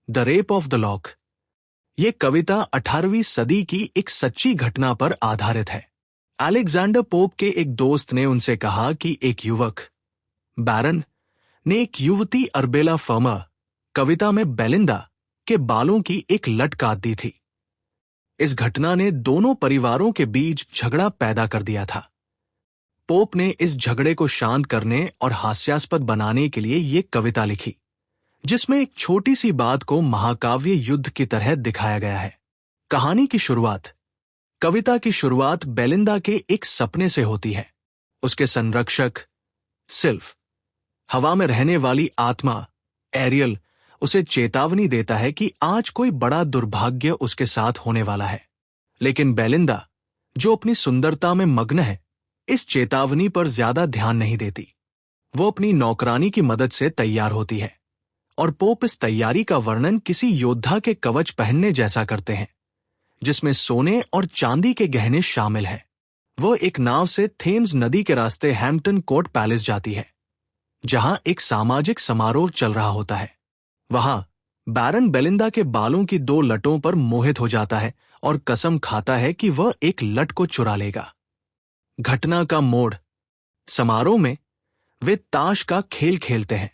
The rape of the lock. ये कविता 18वीं सदी की एक सच्ची घटना पर आधारित है। अलेक्जेंडर पोप के एक दोस्त ने उनसे कहा कि एक युवक बैरन ने एक युवती अर्बेला फर्मर कविता में बेलिंदा के बालों की एक लट काट दी थी। इस घटना ने दोनों परिवारों के बीच झगड़ा पैदा कर दिया था। पोप ने इस झगड़े को शांत करने और हास्यास्पद बनाने के लिए ये कविता लिखी, जिसमें एक छोटी सी बात को महाकाव्य युद्ध की तरह दिखाया गया है। कहानी की शुरुआत। कविता की शुरुआत बेलिंदा के एक सपने से होती है। उसके संरक्षक सिल्फ, हवा में रहने वाली आत्मा एरियल, उसे चेतावनी देता है कि आज कोई बड़ा दुर्भाग्य उसके साथ होने वाला है। लेकिन बेलिंदा, जो अपनी सुंदरता में मग्न है, इस चेतावनी पर ज्यादा ध्यान नहीं देती। वो अपनी नौकरानी की मदद से तैयार होती है और पोप इस तैयारी का वर्णन किसी योद्धा के कवच पहनने जैसा करते हैं, जिसमें सोने और चांदी के गहने शामिल हैं। वह एक नाव से थेम्स नदी के रास्ते हैम्पटन कोर्ट पैलेस जाती है, जहां एक सामाजिक समारोह चल रहा होता है। वहां बैरन बेलिंदा के बालों की 2 लटों पर मोहित हो जाता है और कसम खाता है कि वह एक लट को चुरा लेगा। घटना का मोड़। समारोह में वे ताश का खेल खेलते हैं।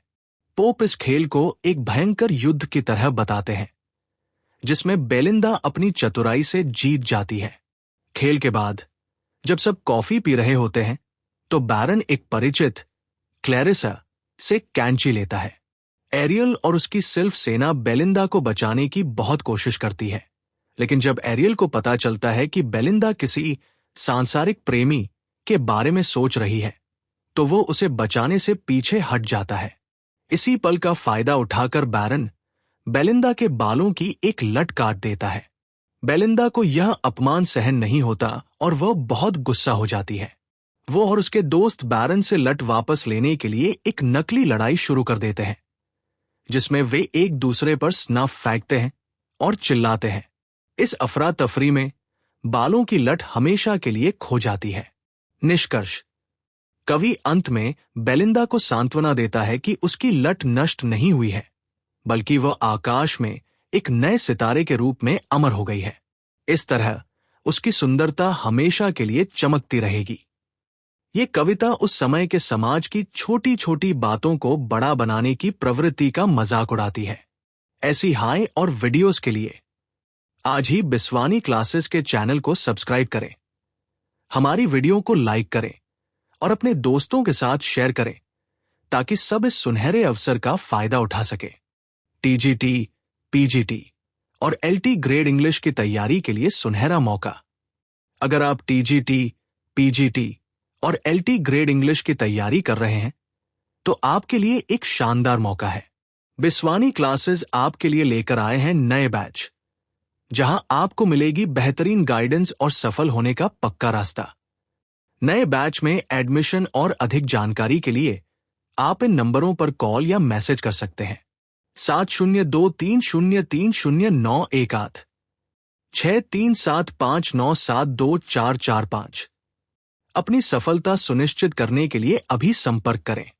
पोप इस खेल को एक भयंकर युद्ध की तरह बताते हैं, जिसमें बेलिंदा अपनी चतुराई से जीत जाती है। खेल के बाद जब सब कॉफी पी रहे होते हैं, तो बैरन एक परिचित क्लैरिसा से कैंची लेता है। एरियल और उसकी सिल्फ सेना बेलिंदा को बचाने की बहुत कोशिश करती है, लेकिन जब एरियल को पता चलता है कि बेलिंदा किसी सांसारिक प्रेमी के बारे में सोच रही है, तो वो उसे बचाने से पीछे हट जाता है। इसी पल का फायदा उठाकर बैरन बेलिंदा के बालों की एक लट काट देता है। बेलिंदा को यह अपमान सहन नहीं होता और वह बहुत गुस्सा हो जाती है। वो और उसके दोस्त बैरन से लट वापस लेने के लिए एक नकली लड़ाई शुरू कर देते हैं, जिसमें वे एक दूसरे पर स्नफ फेंकते हैं और चिल्लाते हैं। इस अफरा तफरी में बालों की लट हमेशा के लिए खो जाती है। निष्कर्ष। कवि अंत में बेलिंदा को सांत्वना देता है कि उसकी लट नष्ट नहीं हुई है, बल्कि वह आकाश में एक नए सितारे के रूप में अमर हो गई है। इस तरह उसकी सुंदरता हमेशा के लिए चमकती रहेगी। ये कविता उस समय के समाज की छोटी छोटी बातों को बड़ा बनाने की प्रवृत्ति का मजाक उड़ाती है। ऐसी हाई और वीडियोस के लिए आज ही बिस्वानी क्लासेस के चैनल को सब्सक्राइब करें, हमारी वीडियो को लाइक करें और अपने दोस्तों के साथ शेयर करें, ताकि सब इस सुनहरे अवसर का फायदा उठा सके। टीजीटी, पीजीटी और एलटी ग्रेड इंग्लिश की तैयारी के लिए सुनहरा मौका। अगर आप टीजीटी, पीजीटी और एलटी ग्रेड इंग्लिश की तैयारी कर रहे हैं, तो आपके लिए एक शानदार मौका है। बिस्वानी क्लासेस आपके लिए लेकर आए हैं नए बैच, जहां आपको मिलेगी बेहतरीन गाइडेंस और सफल होने का पक्का रास्ता। नए बैच में एडमिशन और अधिक जानकारी के लिए आप इन नंबरों पर कॉल या मैसेज कर सकते हैं। 7023030918, 6375972445। अपनी सफलता सुनिश्चित करने के लिए अभी संपर्क करें।